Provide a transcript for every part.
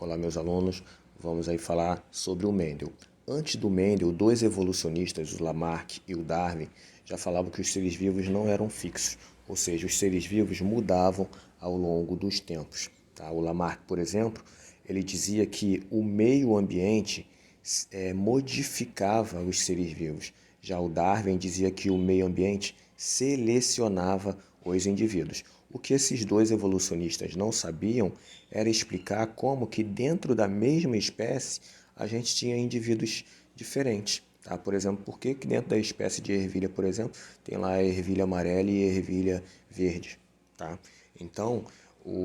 Olá, meus alunos. Vamos aí falar sobre o Mendel. Antes do Mendel, dois evolucionistas, o Lamarck e o Darwin, já falavam que os seres vivos não eram fixos, ou seja, os seres vivos mudavam ao longo dos tempos. Tá? O Lamarck, por exemplo, ele dizia que o meio ambiente modificava os seres vivos. Já o Darwin dizia que o meio ambiente selecionava os indivíduos. O que esses dois evolucionistas não sabiam era explicar como que dentro da mesma espécie a gente tinha indivíduos diferentes. Tá? Por exemplo, por que dentro da espécie de ervilha, por exemplo, tem lá a ervilha amarela e a ervilha verde? Tá? Então,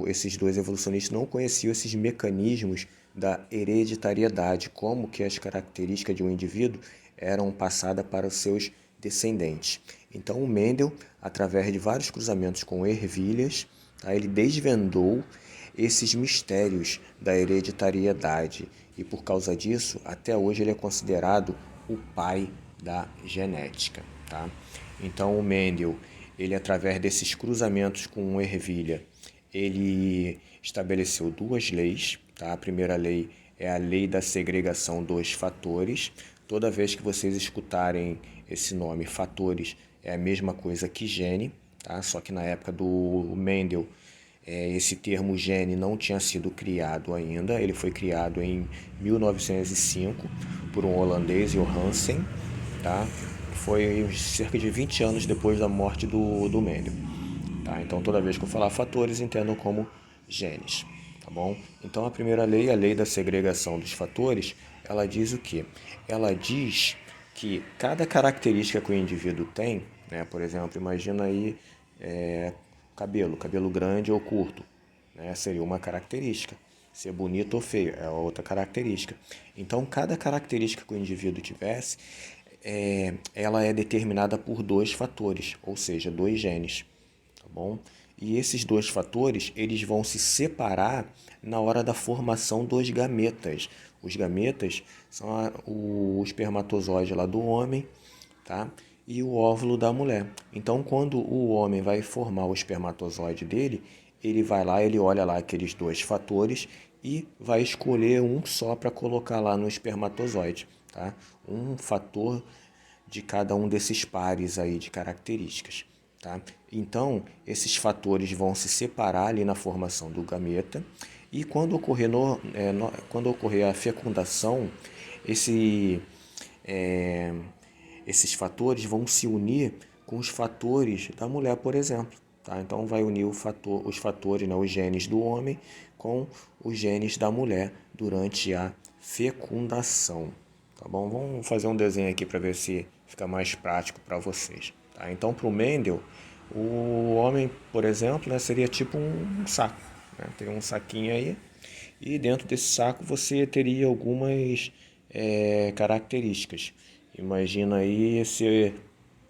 esses dois evolucionistas não conheciam esses mecanismos da hereditariedade, como que as características de um indivíduo eram passadas para os seus descendentes. Então, o Mendel, através de vários cruzamentos com ervilhas, tá, ele desvendou esses mistérios da hereditariedade e, por causa disso, até hoje ele é considerado o pai da genética. Tá? Então, o Mendel, ele através desses cruzamentos com ervilha, ele estabeleceu duas leis. Tá? A primeira lei é a lei da segregação dos fatores. Toda vez que vocês escutarem esse nome, fatores, é a mesma coisa que gene, tá? Só que na época do Mendel, esse termo gene não tinha sido criado ainda. Ele foi criado em 1905 por um holandês, Johansen, tá? Foi cerca de 20 anos depois da morte do Mendel. Tá? Então, toda vez que eu falar fatores, entendam como genes. Tá bom? Então, a primeira lei, a lei da segregação dos fatores, ela diz o quê? Ela diz que cada característica que o indivíduo tem, né? Por exemplo, imagina aí cabelo grande ou curto, né? Seria uma característica. Ser bonito ou feio é outra característica. Então, cada característica que o indivíduo tivesse, ela é determinada por dois fatores, ou seja, dois genes. Tá bom? E esses dois fatores, eles vão se separar na hora da formação dos gametas. Os gametas são o espermatozoide lá do homem, tá? E o óvulo da mulher. Então, quando o homem vai formar o espermatozoide dele, ele vai lá, ele olha lá aqueles dois fatores e vai escolher um só para colocar lá no espermatozoide, tá? Um fator de cada um desses pares aí de características. Tá? Então, esses fatores vão se separar ali na formação do gameta e quando ocorrer, quando ocorrer a fecundação, esse, é, esses fatores vão se unir com os fatores da mulher, por exemplo. Tá? Então, vai unir os fatores, né, os genes do homem com os genes da mulher durante a fecundação. Tá bom? Vamos fazer um desenho aqui para ver se fica mais prático para vocês. Tá? Então, para o Mendel, o homem, por exemplo, né, seria tipo um saco. Né? Teria um saquinho aí e dentro desse saco você teria algumas características. Imagina aí se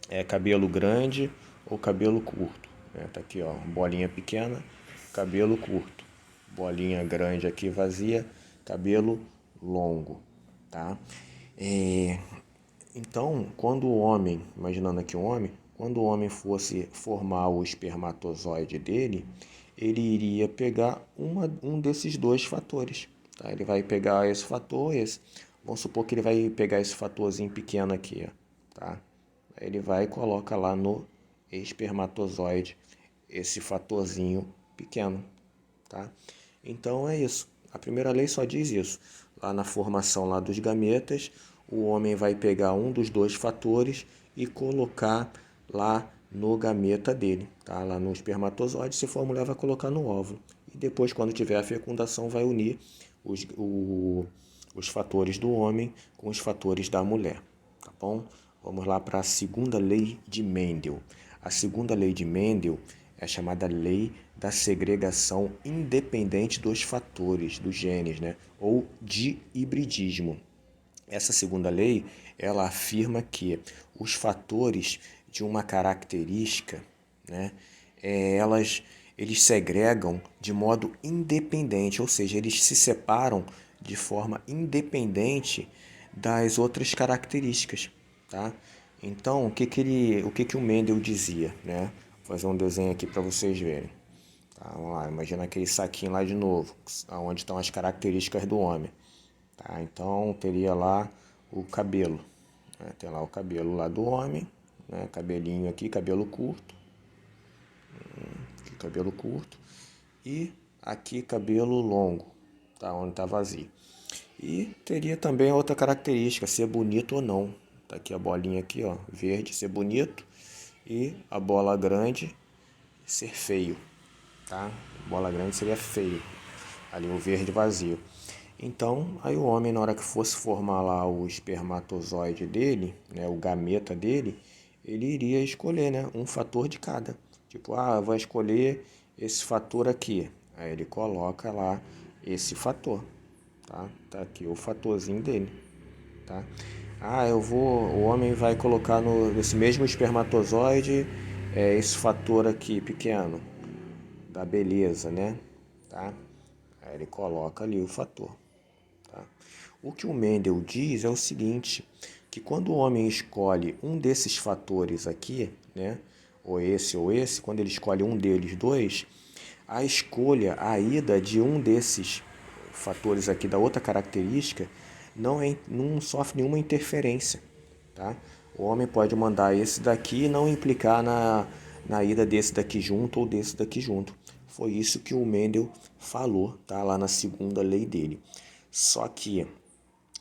é cabelo grande ou cabelo curto. Né? Tá aqui, ó, bolinha pequena, cabelo curto. Bolinha grande aqui vazia, cabelo longo. Tá? Então, quando o homem, imaginando aqui um homem, quando o homem fosse formar o espermatozoide dele, ele iria pegar um desses dois fatores. Tá? Ele vai pegar esse fator, esse. Vamos supor que ele vai pegar esse fatorzinho pequeno aqui. Ó, tá? Ele vai e coloca lá no espermatozoide esse fatorzinho pequeno. Tá? Então é isso. A primeira lei só diz isso. Lá na formação lá dos gametas, o homem vai pegar um dos dois fatores e colocar lá no gameta dele, tá? Lá no espermatozoide. Se for a mulher, vai colocar no óvulo. E depois, quando tiver a fecundação, vai unir os fatores do homem com os fatores da mulher. Tá bom? Vamos lá para a segunda lei de Mendel. A segunda lei de Mendel é a chamada lei da segregação independente dos fatores, dos genes, né? Ou de hibridismo. Essa segunda lei, ela afirma que os fatores de uma característica, né, eles segregam de modo independente, ou seja, eles se separam de forma independente das outras características, tá? Então, o que o Mendel dizia, né? Vou fazer um desenho aqui para vocês verem. Tá? Vamos lá, imagina aquele saquinho lá de novo, onde estão as características do homem. Tá? Então teria lá o cabelo, né? Tem lá o cabelo lá do homem, né? Cabelinho aqui, cabelo curto, aqui, cabelo curto, e aqui cabelo longo, tá? Onde está vazio. E teria também outra característica, ser bonito ou não. Tá aqui a bolinha aqui, ó, verde, ser bonito, e a bola grande, ser feio, tá? Bola grande seria feio, ali o verde vazio. Então, aí o homem, na hora que fosse formar lá o espermatozoide dele, né, o gameta dele, ele iria escolher, né, um fator de cada. Tipo, vou escolher esse fator aqui. Aí ele coloca lá esse fator, tá? Tá aqui o fatorzinho dele, tá? O homem vai colocar nesse mesmo espermatozoide esse fator aqui pequeno, da beleza, né? Tá? Aí ele coloca ali o fator. Tá? O que o Mendel diz é o seguinte, que quando o homem escolhe um desses fatores aqui, né, ou esse, quando ele escolhe um deles dois, a escolha, a ida de um desses fatores aqui da outra característica não sofre nenhuma interferência. Tá? O homem pode mandar esse daqui e não implicar na ida desse daqui junto ou desse daqui junto. Foi isso que o Mendel falou, tá? Lá na segunda lei dele. Só que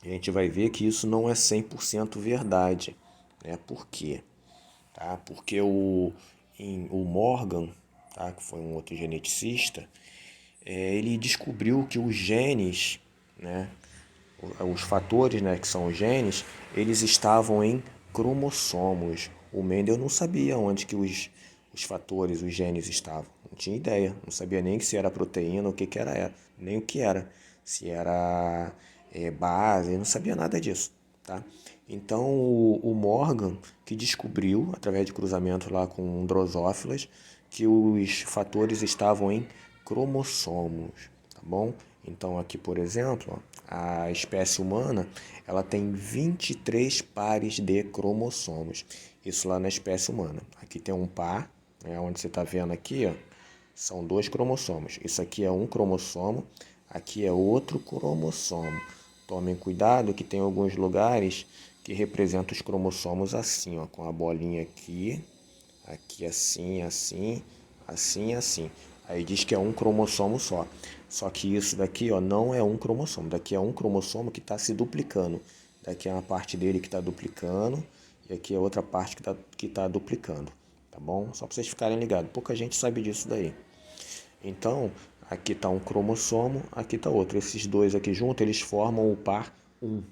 a gente vai ver que isso não é 100% verdade. Né? Por quê? Tá? Porque o Morgan, tá? Que foi um outro geneticista, ele descobriu que os genes, né? Os fatores, né, que são os genes, eles estavam em cromossomos. O Mendel não sabia onde que os fatores, os genes estavam. Não tinha ideia. Não sabia nem se era proteína, o que que era, nem o que era. Se era base, não sabia nada disso. Tá? Então o Morgan, que descobriu, através de cruzamento lá com drosófilas, que os fatores estavam em cromossomos, tá bom? Então aqui, por exemplo, ó, a espécie humana, ela tem 23 pares de cromossomos. Isso lá na espécie humana. Aqui tem um par, né, onde você está vendo aqui, ó, são dois cromossomos. Isso aqui é um cromossomo, aqui é outro cromossomo. Tomem cuidado que tem alguns lugares que representam os cromossomos assim, ó, com a bolinha aqui, aqui assim, assim, assim, assim. Aí diz que é um cromossomo só. Só que isso daqui, ó, não é um cromossomo. Daqui é um cromossomo que está se duplicando. Daqui é uma parte dele que está duplicando e aqui é outra parte que tá duplicando. Tá bom? Só para vocês ficarem ligados. Pouca gente sabe disso daí. Então, aqui está um cromossomo, aqui está outro. Esses dois aqui juntos, eles formam o par 1.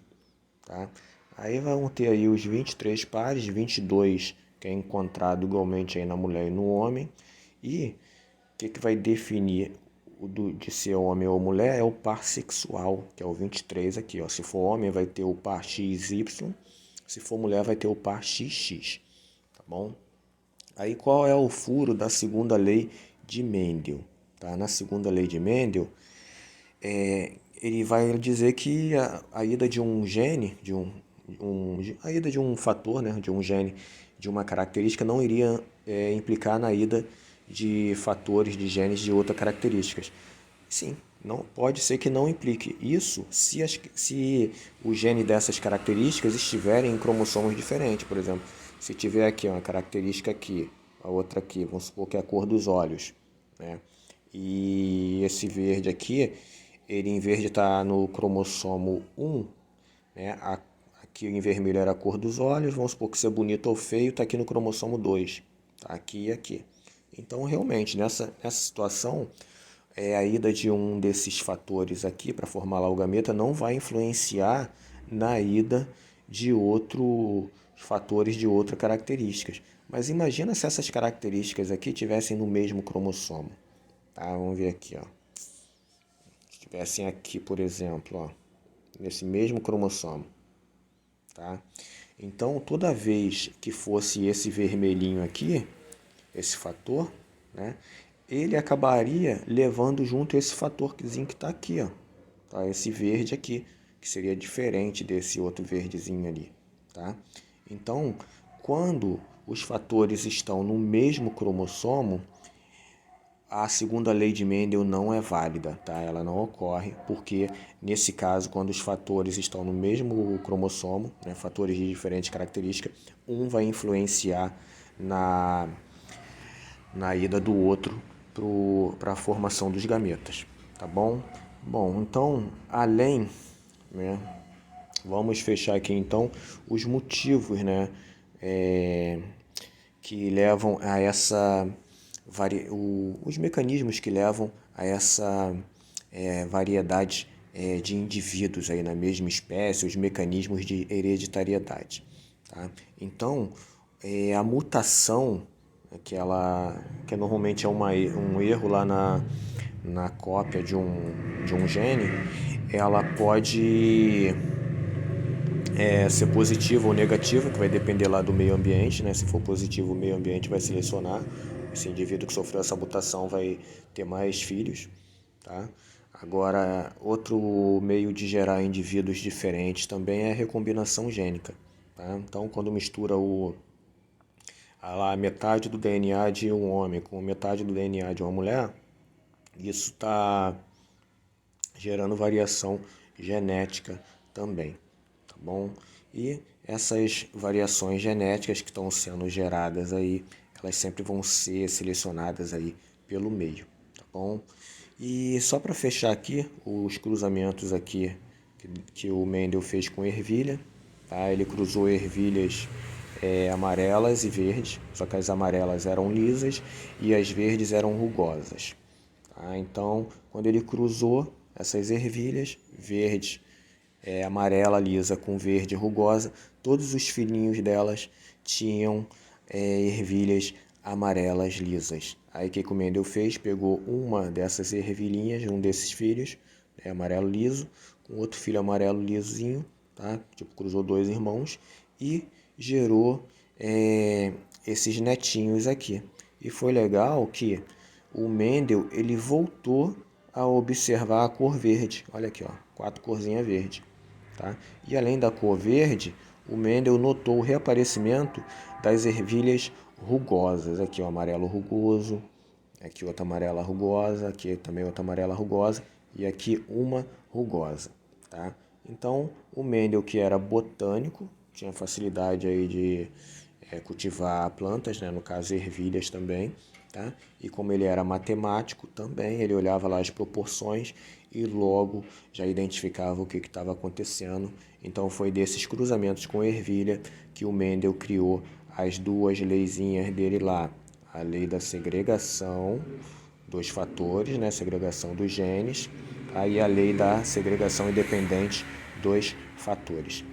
Tá? Aí vão ter aí os 23 pares, 22 que é encontrado igualmente aí na mulher e no homem. E o que vai definir de ser homem ou mulher é o par sexual, que é o 23 aqui. Ó. Se for homem, vai ter o par XY. Se for mulher, vai ter o par XX. Tá bom? Aí qual é o furo da segunda lei de Mendel? Tá? Na segunda lei de Mendel, ele vai dizer que a ida de um gene, a ida de um fator, né, de um gene, de uma característica, não iria implicar na ida de fatores de genes de outras características. Sim, não pode ser que não implique. Isso se o gene dessas características estiverem em cromossomos diferentes. Por exemplo, se tiver aqui uma característica aqui, a outra aqui, vamos supor que é a cor dos olhos, né? E esse verde aqui, ele em verde está no cromossomo 1, né? Aqui em vermelho era a cor dos olhos, vamos supor que ser bonito ou feio está aqui no cromossomo 2, tá aqui e aqui. Então, realmente, nessa situação, a ida de um desses fatores aqui para formar lá o gameta não vai influenciar na ida de outros fatores de outras características. Mas imagina se essas características aqui tivessem no mesmo cromossomo. Tá? Vamos ver aqui, ó. Se tivessem aqui, por exemplo, ó, nesse mesmo cromossomo, tá? Então, toda vez que fosse esse vermelhinho aqui, esse fator, né, ele acabaria levando junto esse fatorzinho que está aqui, ó, tá? Esse verde aqui, que seria diferente desse outro verdezinho ali, tá? Então, quando os fatores estão no mesmo cromossomo, a segunda lei de Mendel não é válida, tá? Ela não ocorre, porque nesse caso, quando os fatores estão no mesmo cromossomo, né, fatores de diferentes características, um vai influenciar na ida do outro para a formação dos gametas, tá bom? Bom, então, além, né, vamos fechar aqui então os motivos, né, que levam a essa os mecanismos que levam a essa variedade de indivíduos aí na mesma espécie, os mecanismos de hereditariedade. Tá? Então, a mutação, que normalmente é um erro lá na cópia de um gene, ela pode ser positiva ou negativa, que vai depender lá do meio ambiente, né? Se for positivo, o meio ambiente vai selecionar. Esse indivíduo que sofreu essa mutação vai ter mais filhos, tá? Agora, outro meio de gerar indivíduos diferentes também é a recombinação gênica, tá? Então, quando mistura a metade do DNA de um homem com metade do DNA de uma mulher, isso está gerando variação genética também, tá bom? E essas variações genéticas que estão sendo geradas aí, elas sempre vão ser selecionadas aí pelo meio, tá bom? E só para fechar aqui, os cruzamentos aqui que o Mendel fez com ervilha, tá? Ele cruzou ervilhas amarelas e verdes, só que as amarelas eram lisas e as verdes eram rugosas. Tá? Então, quando ele cruzou essas ervilhas, verde, amarela lisa com verde rugosa, todos os filhinhos delas tinham ervilhas amarelas lisas. Aí o que o Mendel fez? Pegou uma dessas ervilhinhas, um desses filhos, amarelo liso, com outro filho amarelo lisinho, tá? Tipo, cruzou dois irmãos e gerou esses netinhos aqui. E foi legal que o Mendel ele voltou a observar a cor verde. Olha aqui, ó, 4 corzinhas verde. Tá? E além da cor verde, o Mendel notou o reaparecimento das ervilhas rugosas. Aqui o amarelo rugoso, aqui outra amarela rugosa, aqui também outra amarela rugosa e aqui uma rugosa. Tá? Então, o Mendel, que era botânico, tinha facilidade aí de cultivar plantas, né? No caso ervilhas também, tá? E como ele era matemático também, ele olhava lá as proporções e logo já identificava o que estava acontecendo. Então foi desses cruzamentos com ervilha que o Mendel criou as duas leizinhas dele lá, a lei da segregação dos fatores, né? Segregação dos genes, aí a lei da segregação independente dos fatores.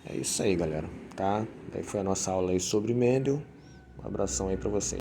É isso aí, galera, tá? Daí foi a nossa aula aí sobre Mendel. Um abração aí para vocês.